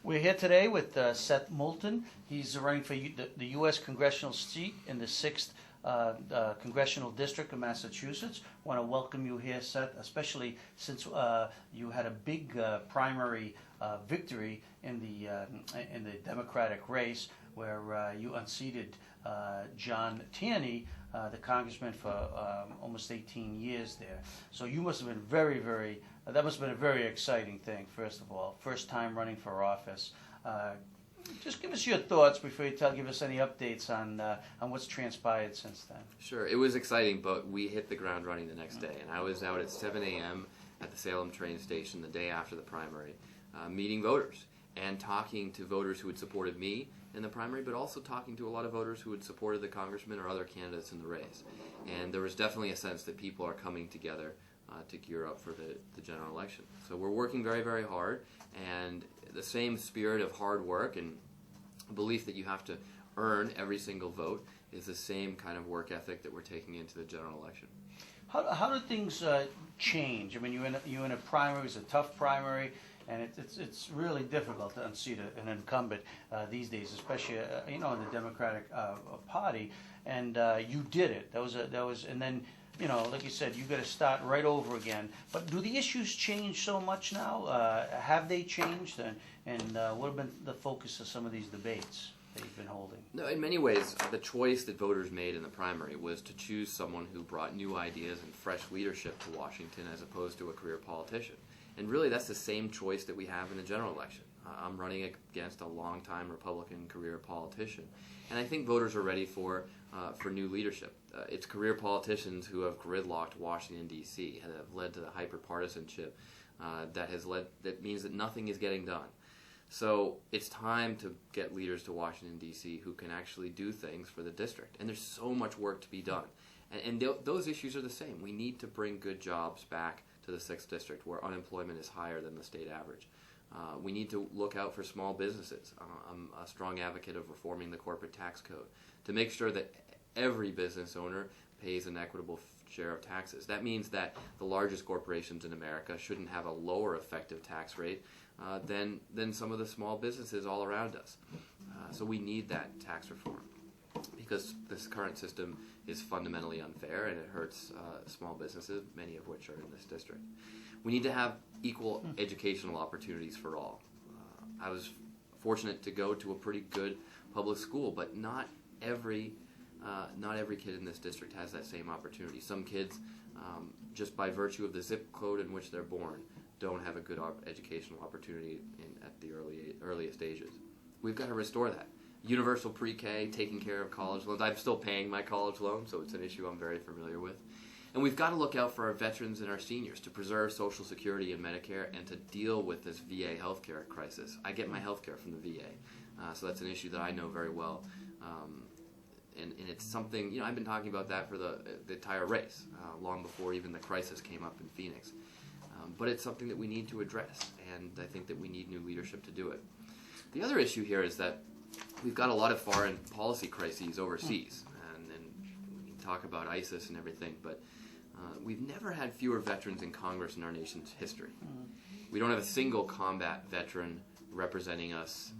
We're here today with Seth Moulton. He's running for the U.S. congressional seat in the 6th Congressional District of Massachusetts. I want to welcome you here, Seth, especially since you had a big primary victory in the Democratic race where you unseated John Tierney, the congressman for almost 18 years there. So you must have been that must have been a very exciting thing, first of all. First time running for office. Just give us your thoughts before you give us any updates on what's transpired since then. Sure. It was exciting, but we hit the ground running the next day. And I was out at 7 a.m. at the Salem train station the day after the primary, meeting voters and talking to voters who had supported me in the primary, but also talking to a lot of voters who had supported the congressman or other candidates in the race. And there was definitely a sense that people are coming together to gear up for the general election. So we're working very, very hard, and the same spirit of hard work and belief that you have to earn every single vote is the same kind of work ethic that we're taking into the general election. How do things change? I mean, you're in a primary. It's a tough primary, and it's really difficult to unseat an incumbent these days, especially in the Democratic Party. And you did it. That was, and then like you said, you got to start right over again. But do the issues change so much now? Have they changed? And what have been the focus of some of these debates that you've been holding? No, in many ways, the choice that voters made in the primary was to choose someone who brought new ideas and fresh leadership to Washington as opposed to a career politician. And really, that's the same choice that we have in the general election. I'm running against a longtime Republican career politician. And I think voters are ready for new leadership. It's career politicians who have gridlocked Washington, D.C., and have led to the hyperpartisanship that means that nothing is getting done. So it's time to get leaders to Washington, D.C. who can actually do things for the district. And there's so much work to be done. And those issues are the same. We need to bring good jobs back to the 6th District where unemployment is higher than the state average. We need to look out for small businesses. I'm a strong advocate of reforming the corporate tax code to make sure that every business owner pays an equitable share of taxes. That means that the largest corporations in America shouldn't have a lower effective tax rate than some of the small businesses all around us. So we need that tax reform because this current system is fundamentally unfair and it hurts small businesses, many of which are in this district. We need to have equal educational opportunities for all. I was fortunate to go to a pretty good public school, but not every kid in this district has that same opportunity. Some kids, just by virtue of the zip code in which they're born, don't have a good educational opportunity at the earliest ages. We've got to restore that. Universal pre-K, taking care of college loans. I'm still paying my college loan, so it's an issue I'm very familiar with. And we've got to look out for our veterans and our seniors to preserve Social Security and Medicare and to deal with this VA healthcare crisis. I get my healthcare from the VA, so that's an issue that I know very well. And it's something, I've been talking about that for the entire race, long before even the crisis came up in Phoenix. But it's something that we need to address, and I think that we need new leadership to do it. The other issue here is that we've got a lot of foreign policy crises overseas, and we can talk about ISIS and everything, but we've never had fewer veterans in Congress in our nation's history. We don't have a single combat veteran representing us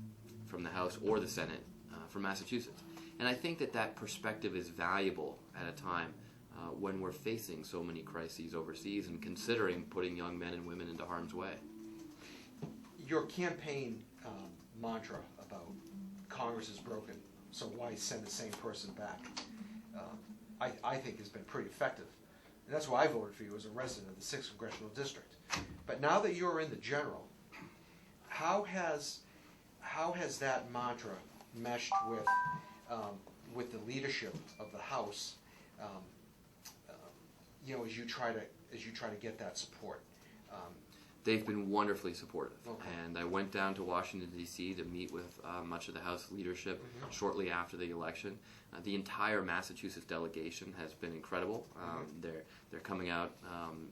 from the House or the Senate from Massachusetts. And I think that perspective is valuable at a time when we're facing so many crises overseas and considering putting young men and women into harm's way. Your campaign mantra about Congress is broken, so why send the same person back, I think has been pretty effective. And that's why I voted for you as a resident of the 6th Congressional District. But now that you're in the general, how has that mantra meshed with the leadership of the House, as you try to get that support? They've been wonderfully supportive. Okay. And I went down to Washington, D.C. to meet with much of the House leadership shortly after the election. The entire Massachusetts delegation has been incredible. They're coming out,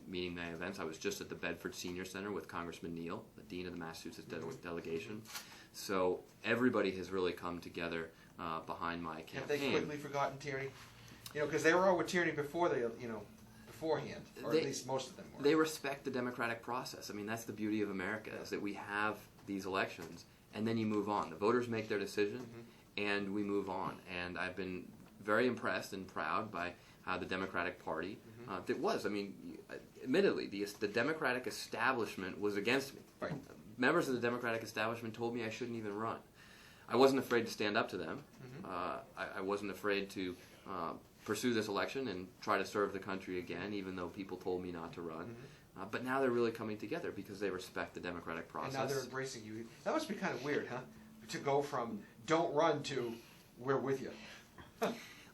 meeting my events. I was just at the Bedford Senior Center with Congressman Neal, the Dean of the Massachusetts delegation. So everybody has really come together behind my campaign. Have they quickly forgotten Tierney? Because they were all with Tierney before beforehand, or They- at least most of them were. They respect the democratic process. I mean, that's the beauty of America, is that we have these elections, and then you move on. The voters make their decision, and we move on. And I've been very impressed and proud by how the Democratic Party, admittedly, the Democratic establishment was against me. Right. Members of the Democratic establishment told me I shouldn't even run. I wasn't afraid to stand up to them. I wasn't afraid to pursue this election and try to serve the country again, even though people told me not to run. But now they're really coming together because they respect the democratic process. And now they're embracing you. That must be kind of weird, huh? To go from "don't run" to "we're with you."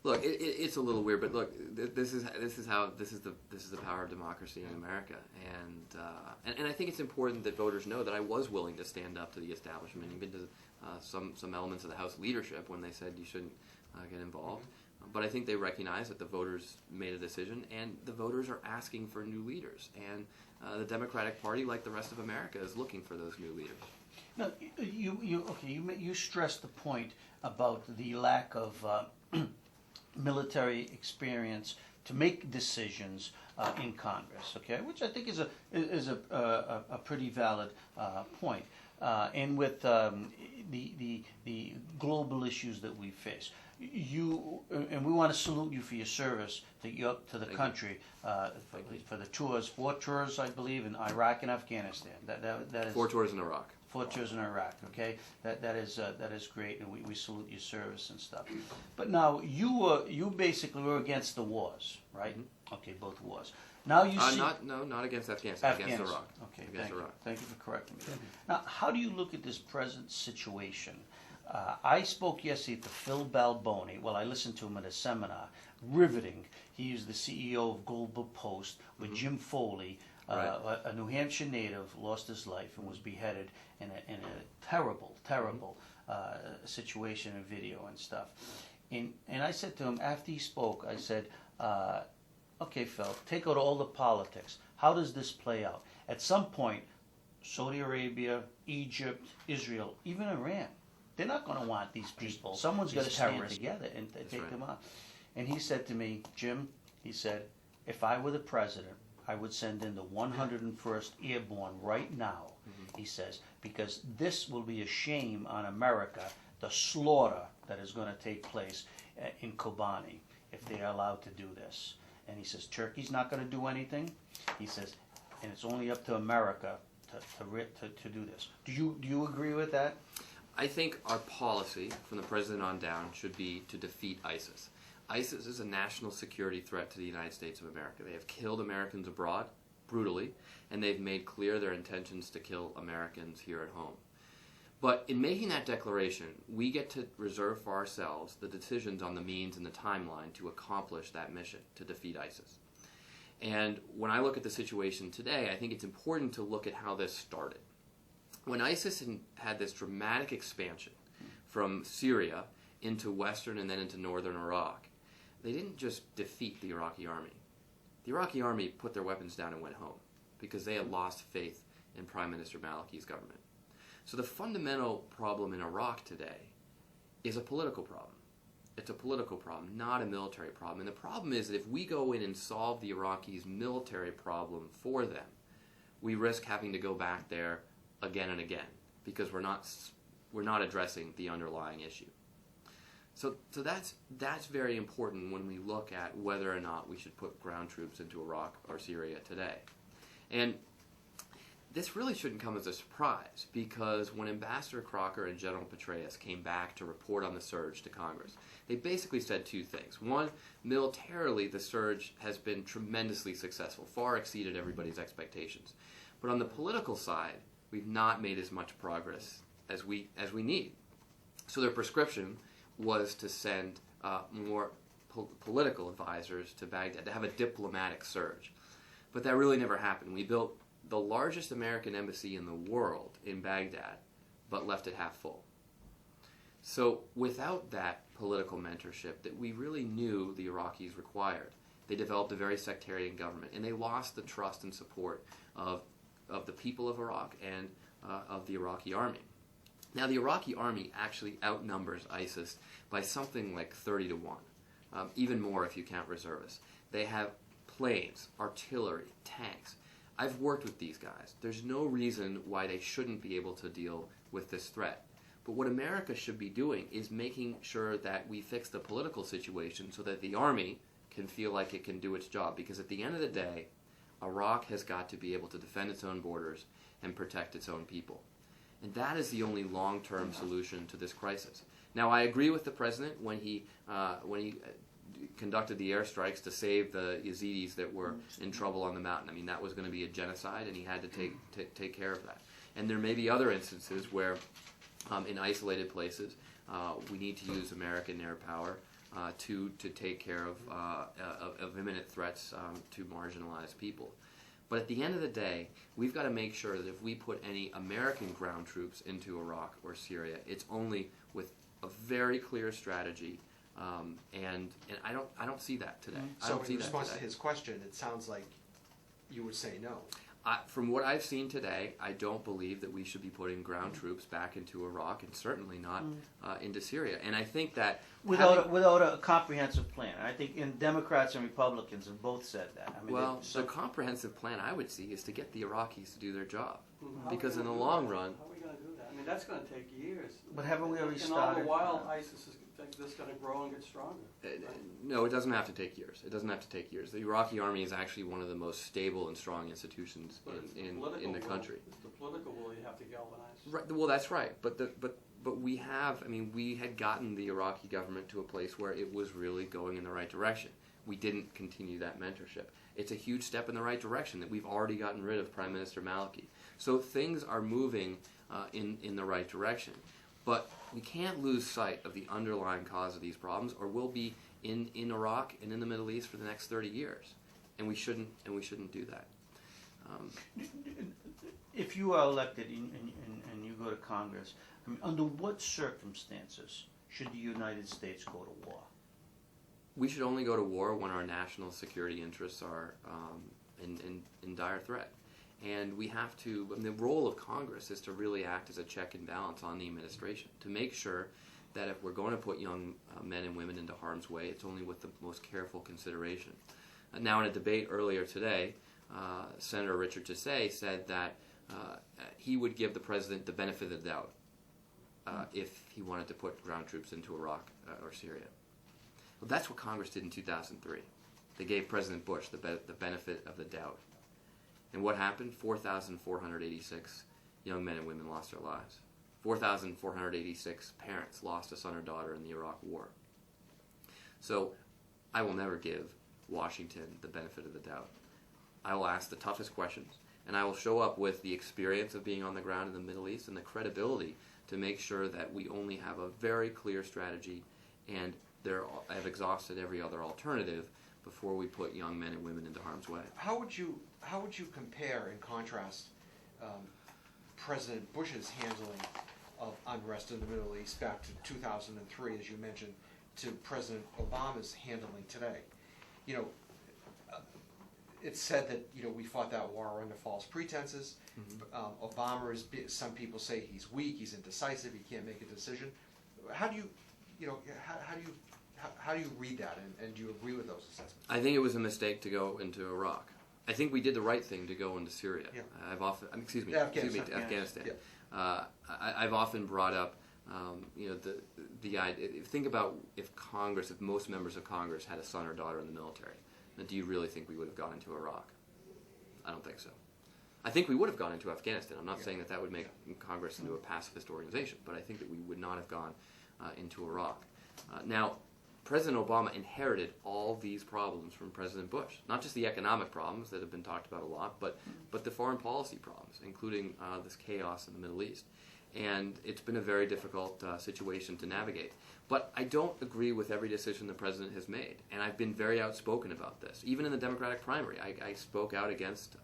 Look, it's a little weird, but look, this is the power of democracy in America, and I think it's important that voters know that I was willing to stand up to the establishment, even to some elements of the House leadership when they said you shouldn't get involved. But I think they recognize that the voters made a decision, and the voters are asking for new leaders, and the Democratic Party, like the rest of America, is looking for those new leaders. No, you stressed the point about the lack of military experience to make decisions in Congress, okay, which I think is a pretty valid point. And with the global issues that we face, and we want to salute you for your service to the country for the tours, 4 tours, I believe, in Iraq and Afghanistan. That is 4 tours in Iraq. 4 tours in Iraq. Okay, that is great, and we salute your service and stuff. But now you basically were against the wars, right? Mm-hmm. Okay, both wars. Now you see Not against Afghanistan. Against Iraq. Okay, Against Iraq. Thank you for correcting me. Now, how do you look at this present situation? I spoke yesterday to Phil Balboni. Well, I listened to him at a seminar. Riveting. He was the CEO of Global Post with Jim Foley. Right. A New Hampshire native lost his life and was beheaded in a terrible situation and video and stuff. And I said to him after he spoke, I said, okay, Phil, take out all the politics. How does this play out? At some point, Saudi Arabia, Egypt, Israel, even Iran, they're not going to want these people. Someone's got to stand together and take them out. And he said to me, Jim, he said, if I were the president, I would send in the 101st Airborne right now, he says, because this will be a shame on America, the slaughter that is going to take place in Kobani if they are allowed to do this. And he says, Turkey's not going to do anything. He says, and it's only up to America to do this. Do you agree with that? I think our policy, from the president on down, should be to defeat ISIS. ISIS is a national security threat to the United States of America. They have killed Americans abroad, brutally, and they've made clear their intentions to kill Americans here at home. But in making that declaration, we get to reserve for ourselves the decisions on the means and the timeline to accomplish that mission, to defeat ISIS. And when I look at the situation today, I think it's important to look at how this started. When ISIS had this dramatic expansion from Syria into western and then into northern Iraq, they didn't just defeat the Iraqi army. The Iraqi army put their weapons down and went home because they had lost faith in Prime Minister Maliki's government. So the fundamental problem in Iraq today is a political problem. It's a political problem, not a military problem. And the problem is that if we go in and solve the Iraqis' military problem for them, we risk having to go back there again and again because we're not addressing the underlying issue. So that's very important when we look at whether or not we should put ground troops into Iraq or Syria today. And this really shouldn't come as a surprise because when Ambassador Crocker and General Petraeus came back to report on the surge to Congress, they basically said 2 things. One, militarily the surge has been tremendously successful, far exceeded everybody's expectations. But on the political side, we've not made as much progress as we need. So their prescription was to send more political advisors to Baghdad, to have a diplomatic surge. But that really never happened. We built the largest American embassy in the world in Baghdad, but left it half full. So without that political mentorship that we really knew the Iraqis required, they developed a very sectarian government, and they lost the trust and support of the people of Iraq and of the Iraqi army. Now, the Iraqi army actually outnumbers ISIS by something like 30 to 1, even more if you count reservists. They have planes, artillery, tanks. I've worked with these guys. There's no reason why they shouldn't be able to deal with this threat. But what America should be doing is making sure that we fix the political situation so that the Army can feel like it can do its job. Because at the end of the day, Iraq has got to be able to defend its own borders and protect its own people. And that is the only long-term solution to this crisis. Now, I agree with the president when he conducted the airstrikes to save the Yazidis that were in trouble on the mountain. I mean, that was going to be a genocide, and he had to take care of that. And there may be other instances where, in isolated places, we need to use American air power to take care of imminent threats to marginalized people. But at the end of the day, we've got to make sure that if we put any American ground troops into Iraq or Syria, it's only with a very clear strategy, and I don't see that today. So in response to his question, it sounds like you would say no. From what I've seen today, I don't believe that we should be putting ground troops back into Iraq, and certainly not into Syria. And I think that without a comprehensive plan, I think Democrats and Republicans have both said that. I mean, the comprehensive plan I would see is to get the Iraqis to do their job, because in the long run, how are we going to do that? I mean, that's going to take years. But haven't we already and started? all the while, ISIS is just going to grow and get stronger. No, it doesn't have to take years. It doesn't have to take years. The Iraqi army is actually one of the most stable and strong institutions in the country. It's the political will you have to galvanize. Right. Well, that's right. But we have. I mean, we had gotten the Iraqi government to a place where it was really going in the right direction. We didn't continue that mentorship. It's a huge step in the right direction that we've already gotten rid of Prime Minister Maliki. So things are moving in the right direction. But we can't lose sight of the underlying cause of these problems, or we'll be in Iraq and in the Middle East for the next 30 years, and we shouldn't do that. If you are elected and you go to Congress, I mean, under what circumstances should the United States go to war? We should only go to war when our national security interests are in dire threat. And we have to, I mean, the role of Congress is to really act as a check and balance on the administration, to make sure that if we're going to put young men and women into harm's way, it's only with the most careful consideration. Now, in a debate earlier today, Senator Richard Tassay said that he would give the president the benefit of the doubt if he wanted to put ground troops into Iraq or Syria. Well, that's what Congress did in 2003. They gave President Bush the benefit of the doubt. And what happened? 4,486 young men and women lost their lives. 4,486 parents lost a son or daughter in the Iraq War. So I will never give Washington the benefit of the doubt. I will ask the toughest questions, and I will show up with the experience of being on the ground in the Middle East and the credibility to make sure that we only have a very clear strategy and have exhausted every other alternative before we put young men and women into harm's way. How would you compare and contrast President Bush's handling of unrest in the Middle East back to 2003, as you mentioned, to President Obama's handling today? You know, it's said that we fought that war under false pretenses. Mm-hmm. Obama is. Some people say he's weak, he's indecisive, he can't make a decision. How do you read that, and do you agree with those assessments? I think it was a mistake to go into Iraq. I think we did the right thing to go into Syria. Yeah. Afghanistan. Yeah. I've often brought up, the idea. Think about if most members of Congress had a son or daughter in the military. Now, do you really think we would have gone into Iraq? I don't think so. I think we would have gone into Afghanistan. I'm not saying that would make Congress into a pacifist organization, but I think that we would not have gone into Iraq. Now, President Obama inherited all these problems from President Bush. Not just the economic problems that have been talked about a lot, but the foreign policy problems, including this chaos in the Middle East. And it's been a very difficult situation to navigate. But I don't agree with every decision the president has made, and I've been very outspoken about this. Even in the Democratic primary, I spoke out against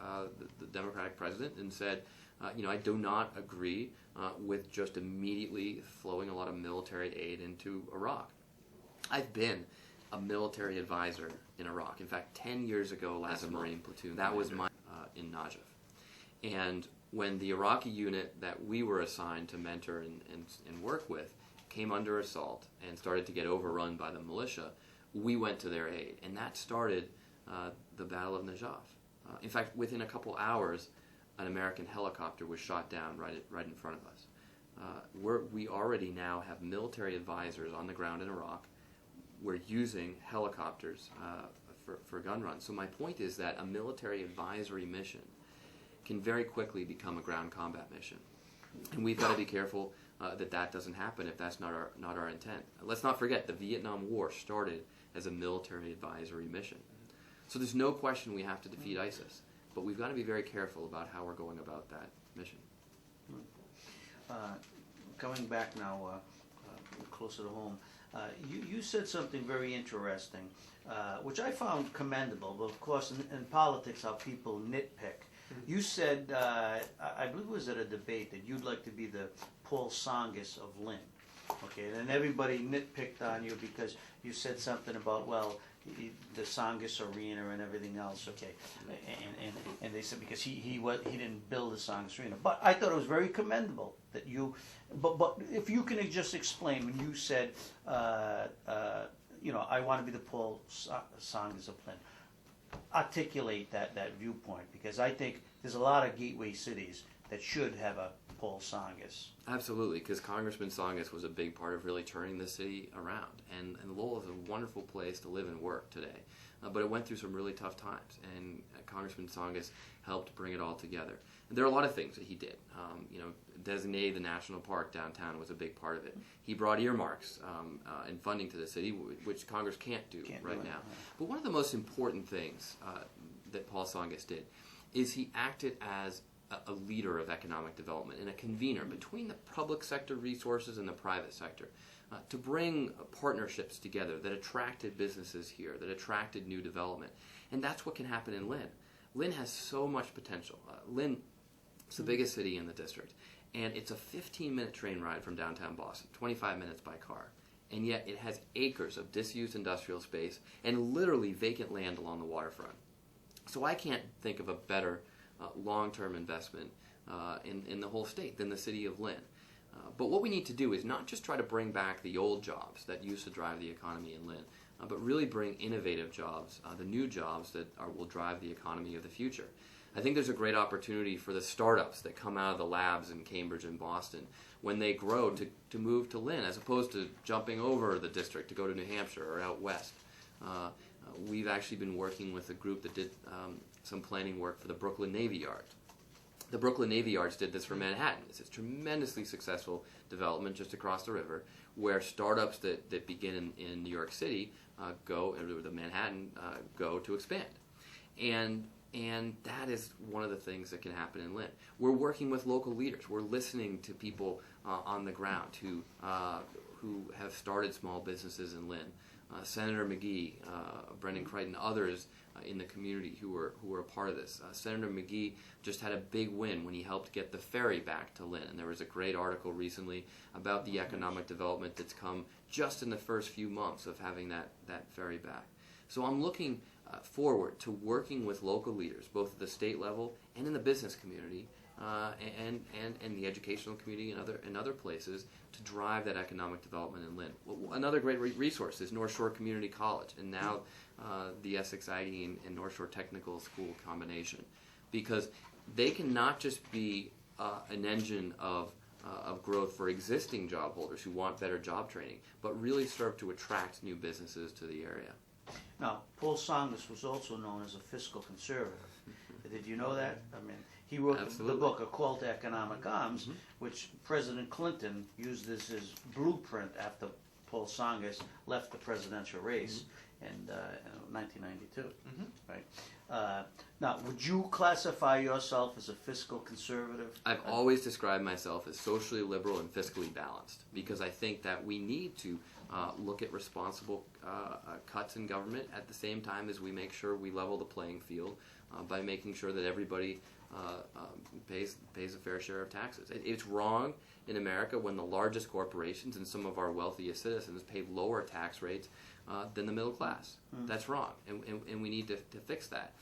the Democratic president and said, I do not agree with just immediately flowing a lot of military aid into Iraq. I've been a military advisor in Iraq. In fact, 10 years ago, as a Marine platoon, that was my in Najaf. And when the Iraqi unit that we were assigned to mentor and work with came under assault and started to get overrun by the militia, we went to their aid. And that started the Battle of Najaf. In fact, within a couple hours, an American helicopter was shot down right in front of us. We already now have military advisors on the ground in Iraq. We're using helicopters for gun runs. So my point is that a military advisory mission can very quickly become a ground combat mission. And we've got to be careful that doesn't happen if that's not our intent. Let's not forget, the Vietnam War started as a military advisory mission. So there's no question we have to defeat ISIS, but we've got to be very careful about how we're going about that mission. Coming back now, closer to home, you said something very interesting, which I found commendable, but of course in politics how people nitpick. You said, I believe it was at a debate, that you'd like to be the Paul Tsongas of Lynn. Okay, and then everybody nitpicked on you because you said something about, well, the Tsongas Arena and everything else. Okay, and they said because he didn't build the Tsongas Arena. But I thought it was very commendable that you. But if you can just explain when you said, I want to be the Paul Tsongas of Lynn. Articulate that viewpoint, because I think there's a lot of gateway cities that should have a Paul Tsongas. Absolutely, because Congressman Tsongas was a big part of really turning the city around. And Lowell is a wonderful place to live and work today. But it went through some really tough times, and Congressman Tsongas helped bring it all together. And there are a lot of things that he did. Designated the national park downtown was a big part of it. He brought earmarks and funding to the city, which Congress can't do right now. But one of the most important things that Paul Tsongas did is he acted as a leader of economic development and a convener between the public sector resources and the private sector to bring partnerships together that attracted businesses here, that attracted new development. And that's what can happen in Lynn. Lynn has so much potential. Lynn is the biggest city in the district, and it's a 15-minute train ride from downtown Boston, 25 minutes by car. And yet it has acres of disused industrial space and literally vacant land along the waterfront. So I can't think of a better long-term investment in the whole state than the city of Lynn. But what we need to do is not just try to bring back the old jobs that used to drive the economy in Lynn, but really bring innovative jobs, the new jobs that will drive the economy of the future. I think there's a great opportunity for the startups that come out of the labs in Cambridge and Boston when they grow to move to Lynn, as opposed to jumping over the district to go to New Hampshire or out west. We've actually been working with a group that did some planning work for the Brooklyn Navy Yard. The Brooklyn Navy Yards did this for Manhattan. It's a tremendously successful development just across the river, where startups that begin in New York City go, or the Manhattan go to expand. And that is one of the things that can happen in Lynn. We're working with local leaders. We're listening to people on the ground who have started small businesses in Lynn. Senator McGee, Brendan Crichton, others in the community who were a part of this. Senator McGee just had a big win when he helped get the ferry back to Lynn. And there was a great article recently about the economic development that's come just in the first few months of having that ferry back. So I'm looking forward to working with local leaders, both at the state level and in the business community, and the educational community and other places to drive that economic development in Lynn. Another great resource is North Shore Community College, and now the Essex ID and North Shore Technical School combination, because they can not just be an engine of growth for existing job holders who want better job training, but really serve to attract new businesses to the area. Now, Paul Tsongas was also known as a fiscal conservative. Did you know that? I mean, he wrote the book, A Call to Economic Arms, which President Clinton used as his blueprint after Paul Tsongas left the presidential race in 1992. Right? Now, would you classify yourself as a fiscal conservative? I've always described myself as socially liberal and fiscally balanced, because I think that we need to look at responsible cuts in government at the same time as we make sure we level the playing field by making sure that everybody pays a fair share of taxes. It's wrong in America when the largest corporations and some of our wealthiest citizens pay lower tax rates than the middle class. That's wrong, and we need to fix that.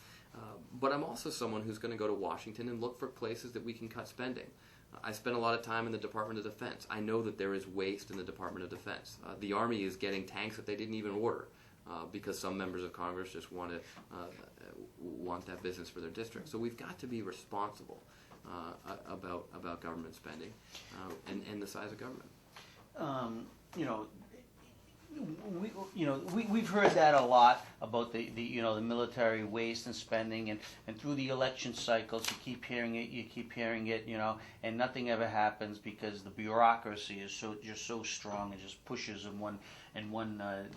But I'm also someone who's going to go to Washington and look for places that we can cut spending. I spent a lot of time in the Department of Defense. I know that there is waste in the Department of Defense. The Army is getting tanks that they didn't even order. because some members of Congress just want that business for their district. So we've got to be responsible about government spending and the size of government. We've heard that a lot about the military waste and spending, and through the election cycles you keep hearing it, and nothing ever happens because the bureaucracy is so strong and just pushes in one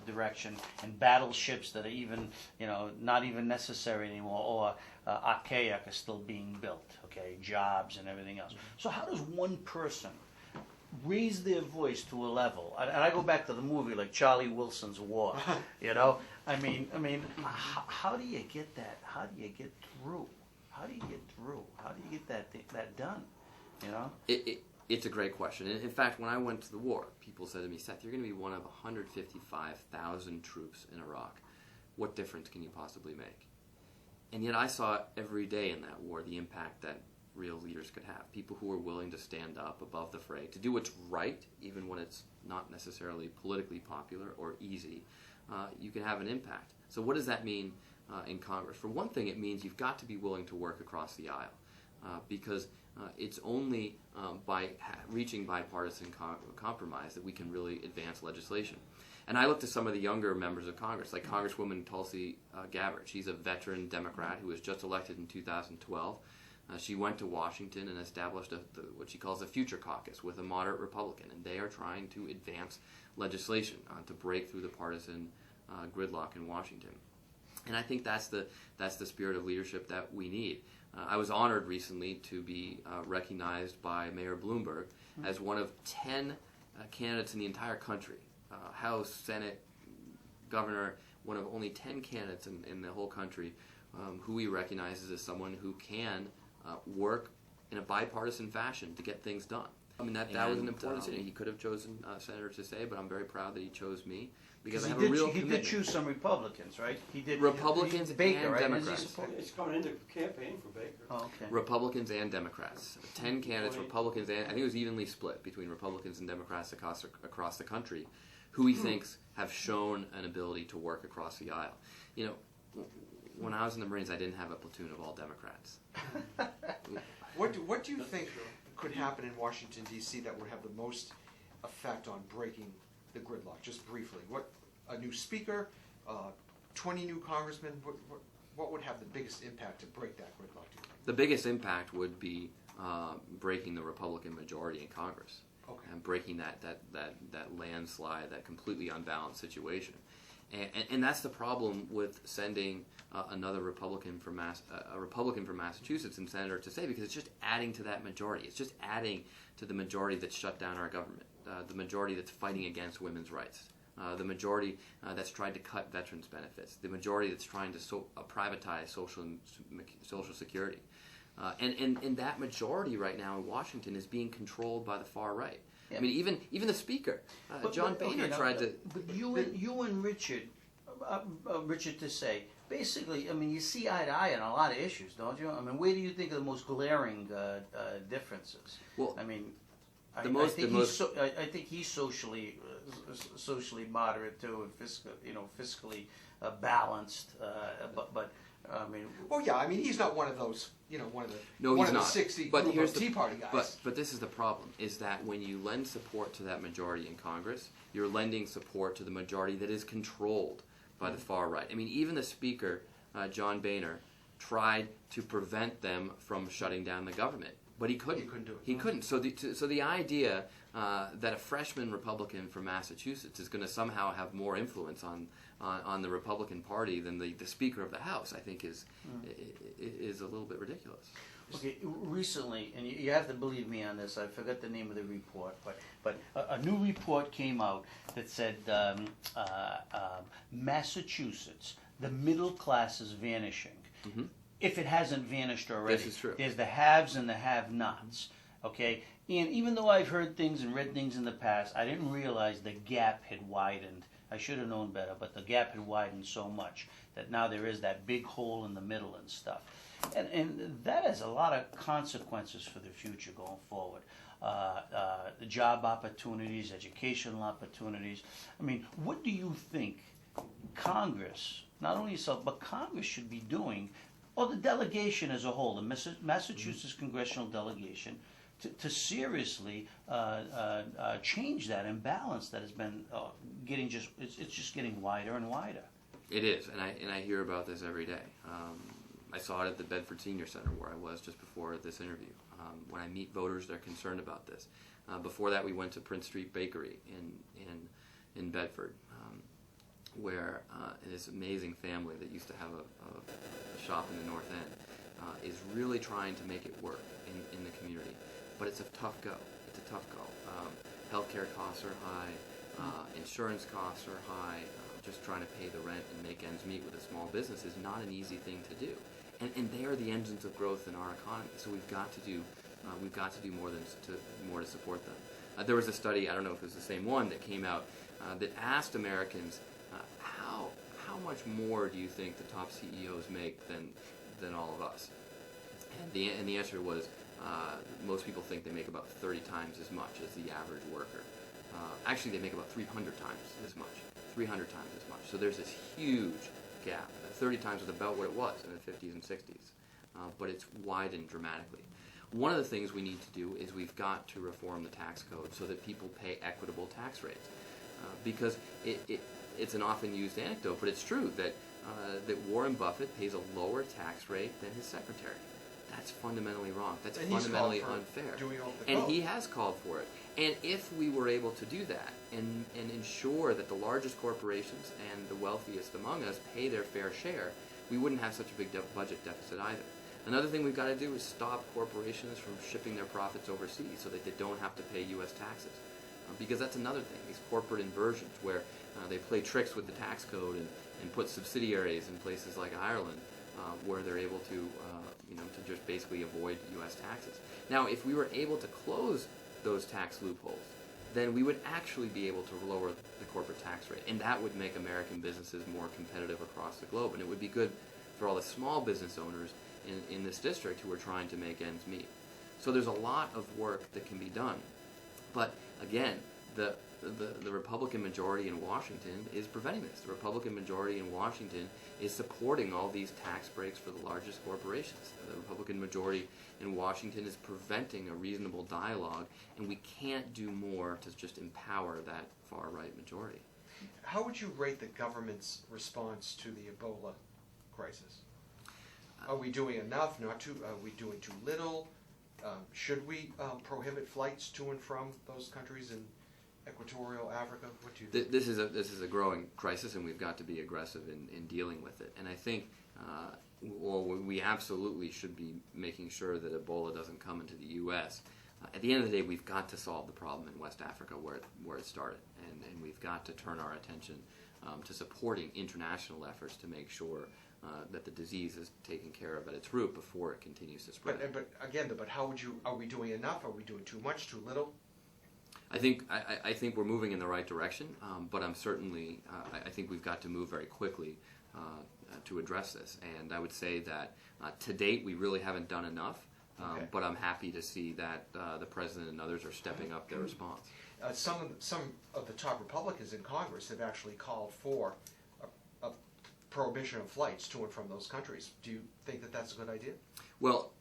direction, and battleships that are even not even necessary anymore, or archaic, are still being built. Okay, jobs and everything else. So how does one person raise their voice to a level, and I go back to the movie like Charlie Wilson's War, I mean, how do you get that? How do you get through? How do you get that done? It's a great question. And in fact, when I went to the war, people said to me, Seth, you're going to be one of 155,000 troops in Iraq. What difference can you possibly make? And yet I saw every day in that war the impact that real leaders could have. People who are willing to stand up above the fray, to do what's right, even when it's not necessarily politically popular or easy. You can have an impact. So what does that mean in Congress? For one thing, it means you've got to be willing to work across the aisle, because it's only by reaching bipartisan compromise that we can really advance legislation. And I looked at some of the younger members of Congress, like Congresswoman Tulsi Gabbard. She's a veteran Democrat who was just elected in 2012. She went to Washington and established what she calls a future caucus with a moderate Republican, and they are trying to advance legislation to break through the partisan gridlock in Washington. And I think that's the spirit of leadership that we need. I was honored recently to be recognized by Mayor Bloomberg as one of 10 candidates in the entire country, House, Senate, Governor, one of only 10 candidates in the whole country who he recognizes as someone who can work in a bipartisan fashion to get things done. I mean, that was an important decision. He could have chosen Senator Tassé, but I'm very proud that he chose me because I have a real commitment. He did choose some Republicans, right? He did. Republicans Baker, and right? Democrats. It's coming into campaign for Baker. Oh, okay. Republicans and Democrats. 10 candidates, Republicans, and I think it was evenly split between Republicans and Democrats across the country, who he thinks have shown an ability to work across the aisle. When I was in the Marines, I didn't have a platoon of all Democrats. What do you think could happen in Washington, D.C. that would have the most effect on breaking the gridlock? Just briefly, a new speaker, 20 new congressmen, what would have the biggest impact to break that gridlock, do you think? The biggest impact would be breaking the Republican majority in Congress. Okay. And breaking that landslide, that completely unbalanced situation. And that's the problem with sending another Republican from Massachusetts and Senator Tassé, because it's just adding to that majority. It's just adding to the majority that's shut down our government, the majority that's fighting against women's rights, the majority that's tried to cut veterans' benefits, the majority that's trying to privatize Social Security. And that majority right now in Washington is being controlled by the far right. Yeah. I mean, even the Speaker, John Boehner, tried to. But you and Richard Tassé, basically, I mean, you see eye to eye on a lot of issues, don't you? I mean, where do you think are the most glaring differences? Well, I mean, I think he's socially moderate too, and fiscally balanced. But I mean, well, yeah, I mean, he's not one of those, one of the 60 Tea Party guys. But this is the problem: is that when you lend support to that majority in Congress, you're lending support to the majority that is controlled by the far right. I mean, even the Speaker, John Boehner, tried to prevent them from shutting down the government, but he couldn't. He couldn't do it. He couldn't. So the idea that a freshman Republican from Massachusetts is going to somehow have more influence on the Republican Party than the Speaker of the House, I think is a little bit ridiculous. Okay, recently, and you have to believe me on this, I forgot the name of the report, but a new report came out that said Massachusetts, the middle class is vanishing. Mm-hmm. If it hasn't vanished already. This is true. There's the haves and the have-nots, okay? And even though I've heard things and read things in the past, I didn't realize the gap had widened. I should have known better, but the gap had widened so much that now there is that big hole in the middle and stuff. And that has a lot of consequences for the future going forward. The job opportunities, educational opportunities. I mean, what do you think Congress, not only yourself, but Congress should be doing, or the delegation as a whole, the Massachusetts congressional delegation, to seriously change that imbalance that has been getting it's just getting wider and wider. It is, and I hear about this every day. I saw it at the Bedford Senior Center where I was just before this interview. When I meet voters, they're concerned about this. Before that, we went to Prince Street Bakery in Bedford, where this amazing family that used to have a shop in the North End is really trying to make it work in the community. But it's a tough go. It's a tough go. Healthcare costs are high. Insurance costs are high. Just trying to pay the rent and make ends meet with a small business is not an easy thing to do. And they are the engines of growth in our economy. So we've got to do more to support them. There was a study, I don't know if it was the same one, that came out that asked Americans how much more do you think the top CEOs make than all of us? And the answer was most people think they make about 30 times as much as the average worker. Actually, they make about 300 times as much. 300 times as much. So there's this huge gap. 30 times is about what it was in the 50s and 60s, but it's widened dramatically. One of the things we need to do is we've got to reform the tax code so that people pay equitable tax rates, because it's an often used anecdote, but it's true that Warren Buffett pays a lower tax rate than his secretary. That's fundamentally wrong. That's fundamentally unfair. And he has called for it. And if we were able to do that and ensure that the largest corporations and the wealthiest among us pay their fair share, we wouldn't have such a big budget deficit either. Another thing we've got to do is stop corporations from shipping their profits overseas so that they don't have to pay U.S. taxes. Because that's another thing, these corporate inversions where they play tricks with the tax code and put subsidiaries in places like Ireland where they're able to just basically avoid U.S. taxes. Now, if we were able to close those tax loopholes, then we would actually be able to lower the corporate tax rate, and that would make American businesses more competitive across the globe, and it would be good for all the small business owners in this district who are trying to make ends meet. So there's a lot of work that can be done, but again, the Republican majority in Washington is preventing this. The Republican majority in Washington is supporting all these tax breaks for the largest corporations. The Republican majority in Washington is preventing a reasonable dialogue, and we can't do more to just empower that far-right majority. How would you rate the government's response to the Ebola crisis? Are we doing enough? Not too? Are we doing too little? Should we prohibit flights to and from those countries in Equatorial Africa? What do you think? This is a growing crisis, and we've got to be aggressive in dealing with it. And I think we absolutely should be making sure that Ebola doesn't come into the U.S. At the end of the day, we've got to solve the problem in West Africa where it started, and we've got to turn our attention to supporting international efforts to make sure that the disease is taken care of at its root before it continues to spread. But how would you? Are we doing enough? Are we doing too much? Too little? I think we're moving in the right direction, but I think we've got to move very quickly to address this. And I would say that to date we really haven't done enough, but I'm happy to see that the president and others are stepping up their response. Some of the top Republicans in Congress have actually called for a prohibition of flights to and from those countries. Do you think that that's a good idea? Well,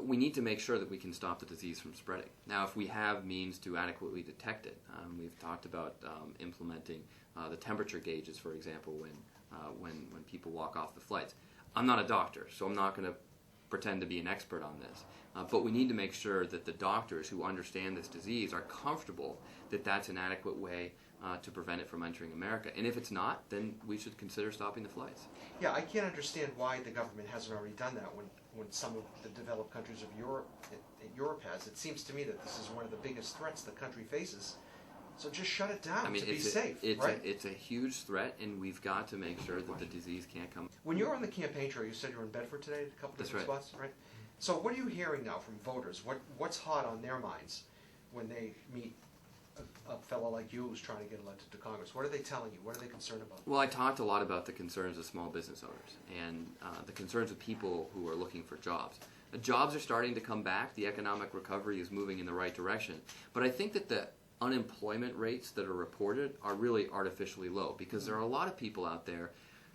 we need to make sure that we can stop the disease from spreading. Now, if we have means to adequately detect it, we've talked about implementing the temperature gauges, for example, when people walk off the flights. I'm not a doctor, so I'm not going to pretend to be an expert on this. But we need to make sure that the doctors who understand this disease are comfortable that that's an adequate way to prevent it from entering America. And if it's not, then we should consider stopping the flights. Yeah, I can't understand why the government hasn't already done that when some of the developed countries of Europe has. It seems to me that this is one of the biggest threats the country fases. So just shut it down to be safe, right? It's a huge threat, and we've got to make sure that the disease can't come. When you were on the campaign trail, you said you were in Bedford today at a couple different spots, right? So what are you hearing now from voters? What's hot on their minds when they meet a fellow like you who's trying to get elected to Congress? What are they telling you? What are they concerned about? Well, I talked a lot about the concerns of small business owners and the concerns of people who are looking for jobs. Jobs are starting to come back. The economic recovery is moving in the right direction. But I think that the unemployment rates that are reported are really artificially low, because there are a lot of people out there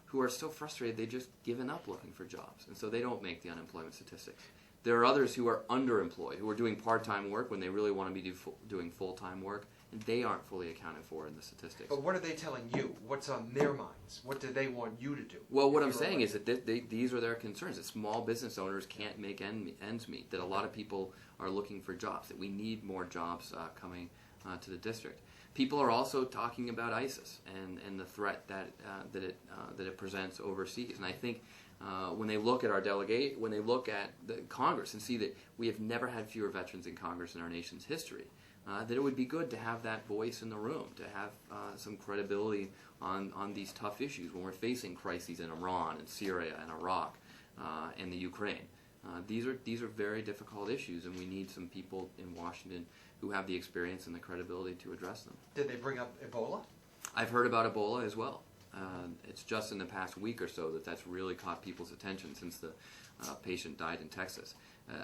who are so frustrated they've just given up looking for jobs, and so they don't make the unemployment statistics. There are others who are underemployed, who are doing part-time work when they really want to be doing full-time work, and they aren't fully accounted for in the statistics. But what are they telling you? What's on their minds? What do they want you to do? Well, what I'm saying is that these are their concerns, that small business owners can't make ends meet, that a lot of people are looking for jobs, that we need more jobs coming to the district. People are also talking about ISIS and the threat that it presents overseas. And I think when they look at when they look at the Congress and see that we have never had fewer veterans in Congress in our nation's history, that it would be good to have that voice in the room, to have some credibility on these tough issues when we're facing crises in Iran and Syria and Iraq and the Ukraine. These are very difficult issues, and we need some people in Washington who have the experience and the credibility to address them. Did they bring up Ebola? I've heard about Ebola as well. It's just in the past week or so that's really caught people's attention since the patient died in Texas.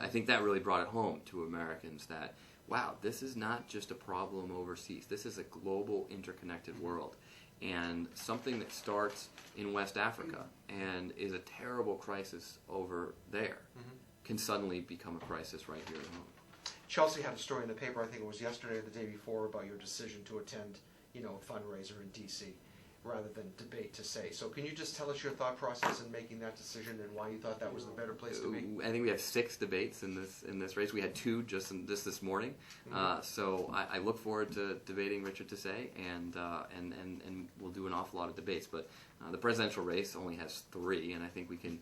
I think that really brought it home to Americans that, wow, this is not just a problem overseas. This is a global, interconnected world. And something that starts in West Africa and is a terrible crisis over there can suddenly become a crisis right here at home. Chelsea had a story in the paper, I think it was yesterday or the day before, about your decision to attend, a fundraiser in D.C. rather than debate to say. So can you just tell us your thought process in making that decision and why you thought that was the better place to be? I think we have 6 debates in this race. We had 2 just this morning. So I look forward to debating Richard Tassay, and we'll do an awful lot of debates. But the presidential race only has 3, and I think we can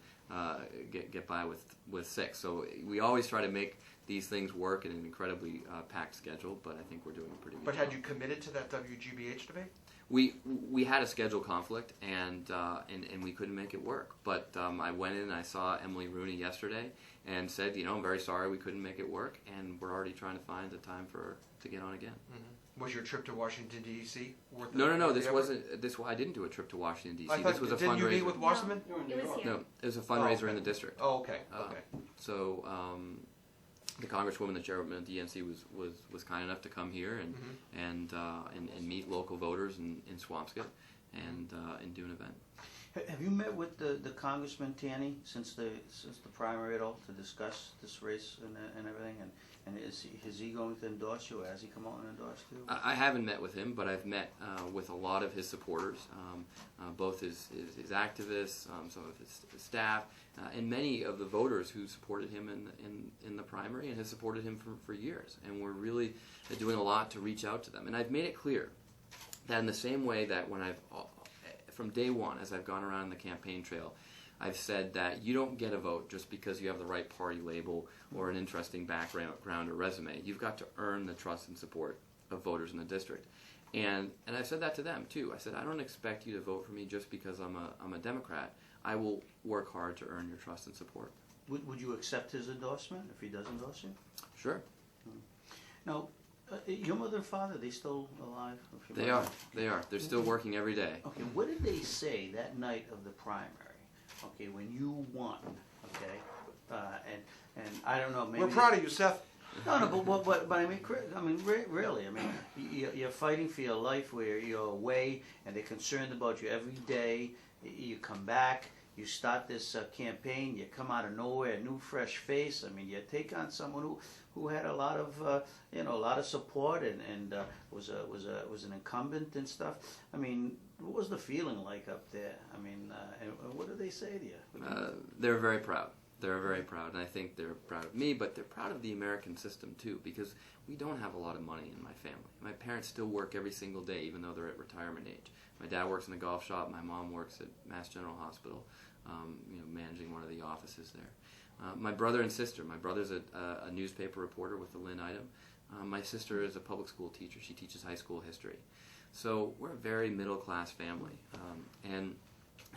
get by with 6. So we always try to make these things work in an incredibly packed schedule, but I think we're doing a pretty good job. But had you committed to that WGBH debate? We had a schedule conflict, and we couldn't make it work. But I went in and I saw Emily Rooney yesterday and said, I'm very sorry we couldn't make it work, and we're already trying to find a time to get on again. Mm-hmm. Was your trip to Washington, D.C. worth it? No. This wasn't. I didn't do a trip to Washington, D.C. This was a fundraiser. Didn't you meet with Wasserman? No, It was here. No, it was a fundraiser in the district. Oh, okay. So the Congresswoman, the chairwoman of DNC, was kind enough to come here and meet local voters in Swampscott and do an event. Have you met with the Congressman Tierney since the primary at all to discuss this race and everything? And is he going to endorse you, or has he come out and endorsed you? I haven't met with him, but I've met with a lot of his supporters, both his activists, some of his staff, and many of the voters who supported him in the primary and have supported him for years. And we're really doing a lot to reach out to them. And I've made it clear that in the same way that from day one, as I've gone around the campaign trail, I've said that you don't get a vote just because you have the right party label or an interesting background or resume. You've got to earn the trust and support of voters in the district. And I've said that to them too. I said, I don't expect you to vote for me just because I'm a Democrat. I will work hard to earn your trust and support. Would you accept his endorsement if he does endorse you? Sure. Now, your mother and father, they still alive? They are. They're still working every day. Okay, what did they say that night of the primary? Okay, when you won, okay, and I don't know, maybe... We're proud of you, Seth. No, but I mean, really, I mean, you're fighting for your life where you're away, and they're concerned about you every day. You come back, you start this campaign, you come out of nowhere, a new, fresh face. I mean, you take on someone who had a lot of support and was an incumbent and stuff. I mean, what was the feeling like up there? I mean, and what did they say to you? They're very proud. They're very proud, and I think they're proud of me, but they're proud of the American system too, because we don't have a lot of money in my family. My parents still work every single day, even though they're at retirement age. My dad works in the golf shop. My mom works at Mass General Hospital, managing one of the offices there. My brother and sister. My brother's a newspaper reporter with the Lynn item. My sister is a public school teacher. She teaches high school history. So we're a very middle-class family, and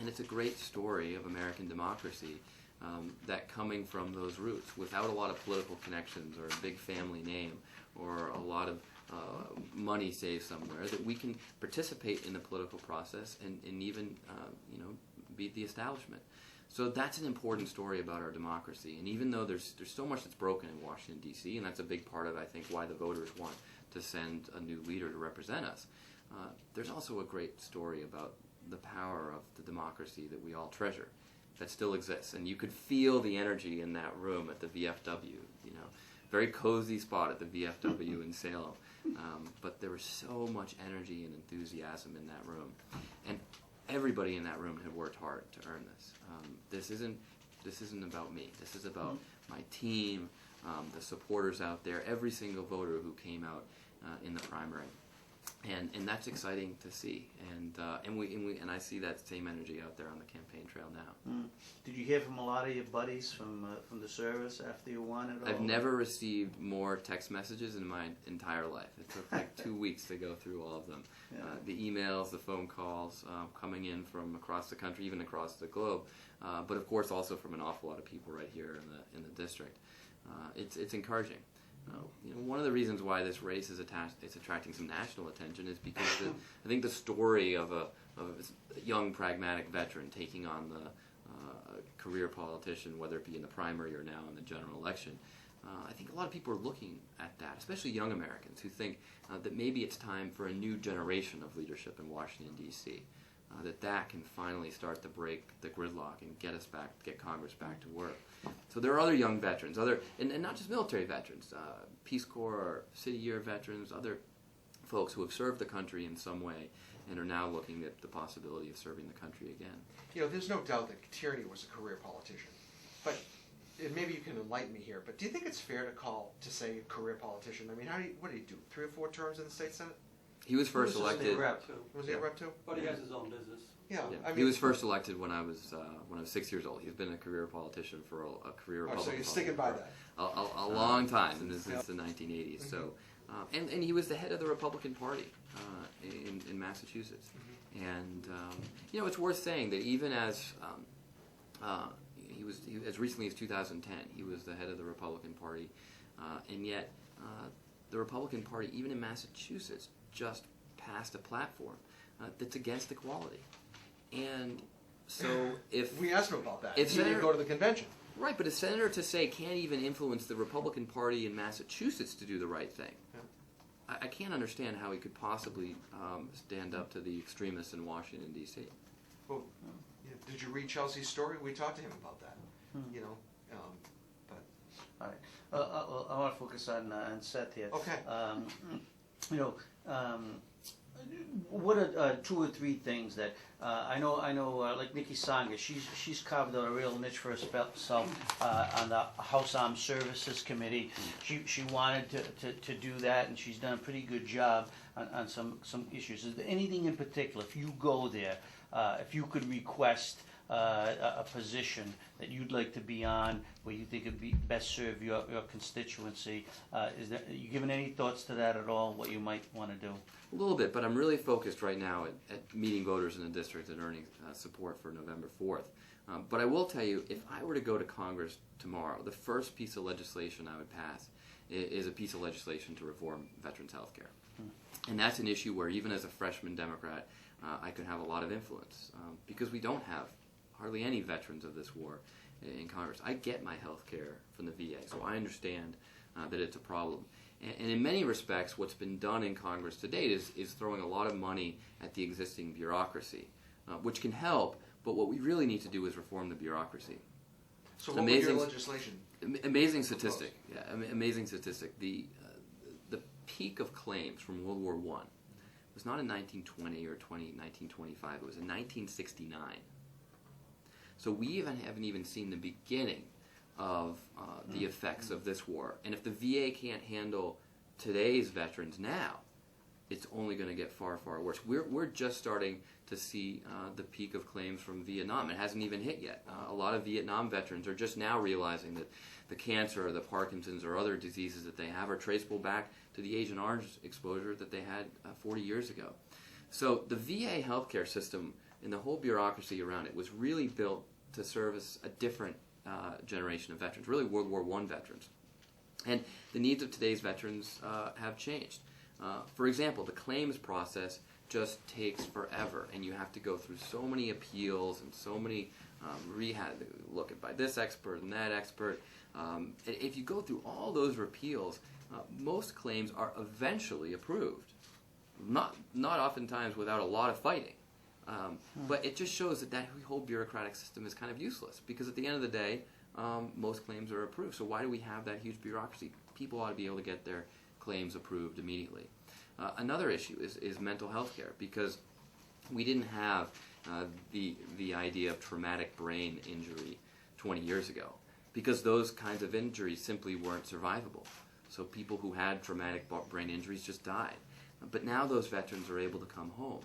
it's a great story of American democracy. That coming from those roots, without a lot of political connections or a big family name or a lot of money saved somewhere, that we can participate in the political process and even beat the establishment. So that's an important story about our democracy. And even though there's so much that's broken in Washington, D.C., and that's a big part of, I think, why the voters want to send a new leader to represent us, there's also a great story about the power of the democracy that we all treasure that still exists. And you could feel the energy in that room at the VFW, very cozy spot at the VFW in Salem. But there was so much energy and enthusiasm in that room. And everybody in that room had worked hard to earn this. This isn't about me. This is about my team, the supporters out there, every single voter who came out in the primary, and that's exciting to see. And I see that same energy out there on the campaign trail now. Did you hear from a lot of your buddies from the service after you won it all? I've never received more text messages in my entire life. It took like 2 weeks to go through all of them. Yeah. The emails, the phone calls coming in from across the country, even across the globe, but of course also from an awful lot of people right here in the district. It's encouraging. One of the reasons why this race is attracting some national attention is because I think the story of a young pragmatic veteran taking on the career politician, whether it be in the primary or now in the general election, I think a lot of people are looking at that, especially young Americans who think that maybe it's time for a new generation of leadership in Washington, D.C., that can finally start to break the gridlock and get Congress back to work. So there are other young veterans, and not just military veterans, Peace Corps or City Year veterans, other folks who have served the country in some way and are now looking at the possibility of serving the country again. There's no doubt that Tierney was a career politician, but and maybe you can enlighten me here. But do you think it's fair to say career politician? I mean, what did he do? 3 or 4 terms in the state senate? He was first elected. Was he a rep too? But he has his own business. Yeah, Yeah. I mean, He was first elected when I was 6 years old. He's been a career politician for a career so Republican you're sticking by that. a long time, and since the 1980s. So, and he was the head of the Republican Party in Massachusetts. And it's worth saying that even as he was as recently as 2010, he was the head of the Republican Party, and yet the Republican Party, even in Massachusetts, just passed a platform that's against equality. And so if We asked him about that. If He didn't Senator- go to the convention. Right, but a senator to say can't even influence the Republican Party in Massachusetts to do the right thing. Yeah. I can't understand how he could possibly stand up to the extremists in Washington, D.C. Well, did you read Chelsea's story? We talked to him about that. But All right. I want to focus on Seth here. okay. What are 2 or 3 things that I know? Like Nikki Sanger, she's carved out a real niche for herself on the House Armed Services Committee. She wanted to do that, and she's done a pretty good job on some issues. Is there anything in particular, if you go there, if you could request a position that you'd like to be on, where you think it'd be best serve your constituency? You given any thoughts to that at all? What you might want to do? A little bit, but I'm really focused right now at meeting voters in the district and earning support for November 4th. But I will tell you, if I were to go to Congress tomorrow, the first piece of legislation I would pass is a piece of legislation to reform veterans' health care. And that's an issue where even as a freshman Democrat, I could have a lot of influence because we don't have hardly any veterans of this war in Congress. I get my health care from the VA, so I understand that it's a problem. And in many respects, what's been done in Congress to date is throwing a lot of money at the existing bureaucracy, which can help, but what we really need to do is reform the bureaucry. So what was your legislation? Amazing statistic. Yeah, amazing statistic. The peak of claims from World War I was not in 1920 or 1925. It was in 1969. So we haven't even seen the beginning of the effects of this war. And if the VA can't handle today's veterans now, it's only going to get far, far worse. We're just starting to see the peak of claims from Vietnam. It hasn't even hit yet. A lot of Vietnam veterans are just now realizing that the cancer or the Parkinson's or other diseases that they have are traceable back to the Agent Orange exposure that they had 40 years ago. So the VA healthcare system and the whole bureaucracy around it was really built to service a different generation of veterans, really World War I veterans. And the needs of today's veterans have changed. For example, the claims process just takes forever, and you have to go through so many appeals and so many look at by this expert and that expert. If you go through all those repeals, most claims are eventually approved. Not oftentimes without a lot of fighting. But it just shows that whole bureaucratic system is kind of useless, because at the end of the day, most claims are approved. So why do we have that huge bureaucracy? People ought to be able to get their claims approved immediately. Another issue is mental health care, because we didn't have the idea of traumatic brain injury 20 years ago, because those kinds of injuries simply weren't survivable. So people who had traumatic brain injuries just died. But now those veterans are able to come home,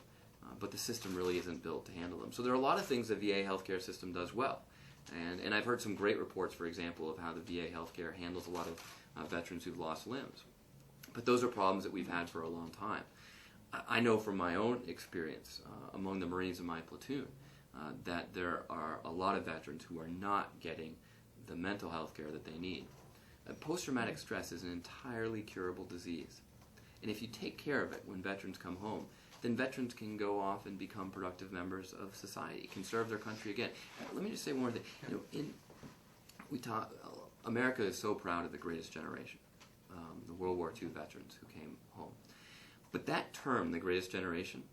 but the system really isn't built to handle them. So there are a lot of things the VA healthcare system does well. And I've heard some great reports, for example, of how the VA healthcare handles a lot of veterans who've lost limbs. But those are problems that we've had for a long time. I know from my own experience among the Marines in my platoon that there are a lot of veterans who are not getting the mental health care that they need. Post-traumatic stress is an entirely curable disease. And if you take care of it when veterans come home, then veterans can go off and become productive members of society, can serve their country again. Let me just say one more thing. America is so proud of the greatest generation, the World War II veterans who came home. But that term, the greatest generation,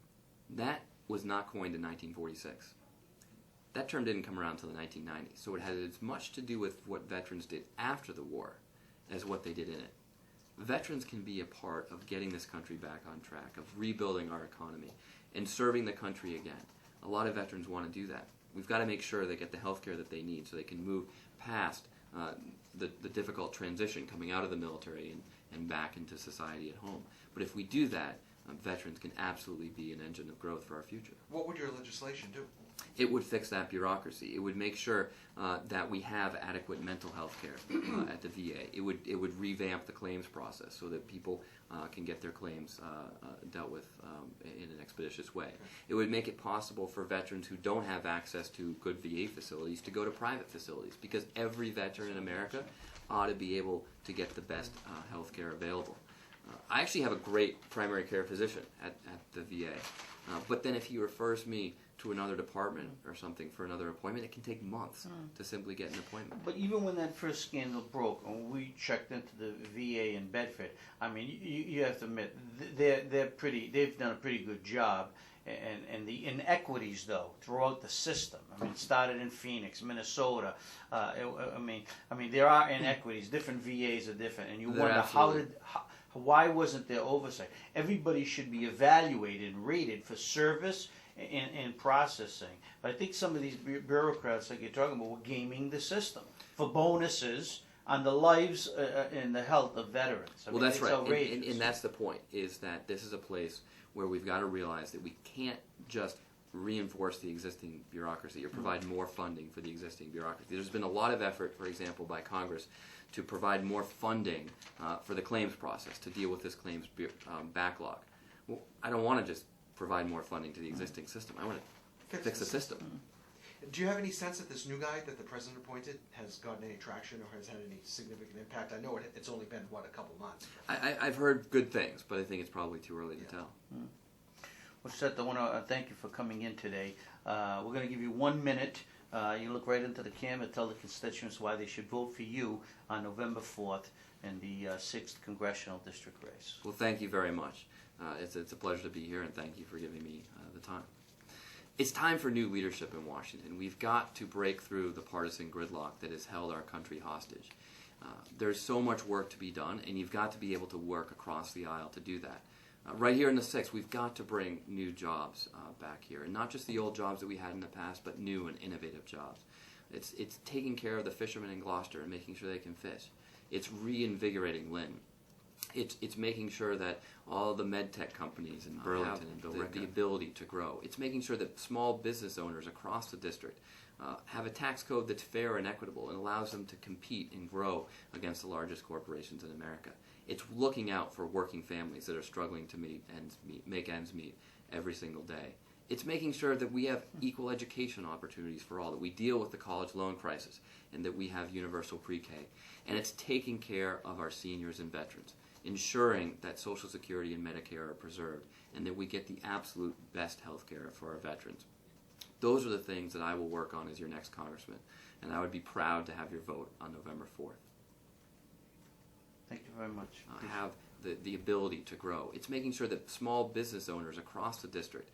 that was not coined in 1946. That term didn't come around until the 1990s. So it had as much to do with what veterans did after the war as what they did in it. Veterans can be a part of getting this country back on track, of rebuilding our economy, and serving the country again. A lot of veterans want to do that. We've got to make sure they get the health care that they need so they can move past the difficult transition coming out of the military and back into society at home. But if we do that, veterans can absolutely be an engine of growth for our future. What would your legislation do? It would fix that bureaucracy. It would make sure that we have adequate mental health care at the VA. It would revamp the claims process so that people can get their claims dealt with in an expeditious way. It would make it possible for veterans who don't have access to good VA facilities to go to private facilities, because every veteran in America ought to be able to get the best health care available. I actually have a great primary care physician at the VA, but then if he refers me to another department or something for another appointment, it can take months to simply get an appointment. But even when that first scandal broke, and we checked into the VA in Bedford, I mean, you have to admit, they've done a pretty good job. And the inequities, though, throughout the system. I mean, it started in Phoenix, Minnesota. I mean, there are inequities. Different VAs are different, and you wonder why wasn't there oversight? Everybody should be evaluated and rated for service and processing. But I think some of these bureaucrats, like you're talking about, were gaming the system for bonuses on the lives and the health of veterans. Well, that's right. Outrageous. And that's the point, is that this is a place where we've got to realize that we can't just reinforce the existing bureaucracy or provide more funding for the existing bureaucracy. There's been a lot of effort, for example, by Congress to provide more funding for the claims process to deal with this claims backlog. Well, I don't want to just provide more funding to the existing system. I want to fix the system. Do you have any sense that this new guy that the president appointed has gotten any traction or has had any significant impact? I know it's only been, a couple months. I've heard good things, but I think it's probably too early to tell. Well, Seth, I want to thank you for coming in today. We're going to give you 1 minute. You look right into the camera and tell the constituents why they should vote for you on November 4th in the 6th Congressional District race. Well, thank you very much. It's a pleasure to be here, and thank you for giving me the time. It's time for new leadership in Washington. We've got to break through the partisan gridlock that has held our country hostage. There's so much work to be done, and you've got to be able to work across the aisle to do that. Right here in the 6th, we've got to bring new jobs back here, and not just the old jobs that we had in the past, but new and innovative jobs. It's taking care of the fishermen in Gloucester and making sure they can fish. It's reinvigorating Lynn. It's making sure that all the med tech companies in Burlington have the ability to grow. It's making sure that small business owners across the district have a tax code that's fair and equitable and allows them to compete and grow against the largest corporations in America. It's looking out for working families that are struggling to make ends meet every single day. It's making sure that we have equal education opportunities for all, that we deal with the college loan crisis, and that we have universal pre-K. And it's taking care of our seniors and veterans, ensuring that Social Security and Medicare are preserved, and that we get the absolute best health care for our veterans. Those are the things that I will work on as your next congressman, and I would be proud to have your vote on November 4th. Thank you very much. Have the ability to grow. It's making sure that small business owners across the district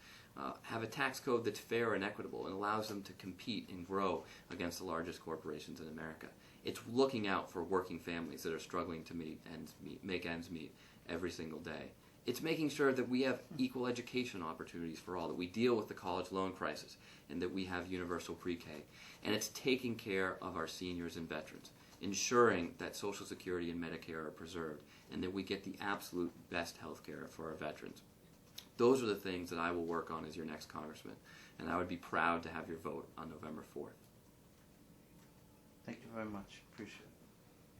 have a tax code that's fair and equitable and allows them to compete and grow against the largest corporations in America. It's looking out for working families that are struggling to make ends meet every single day. It's making sure that we have equal education opportunities for all, that we deal with the college loan crisis, and that we have universal pre-K. And it's taking care of our seniors and veterans, ensuring that Social Security and Medicare are preserved, and that we get the absolute best health care for our veterans. Those are the things that I will work on as your next congressman, and I would be proud to have your vote on November 4th. Thank you very much. Appreciate it.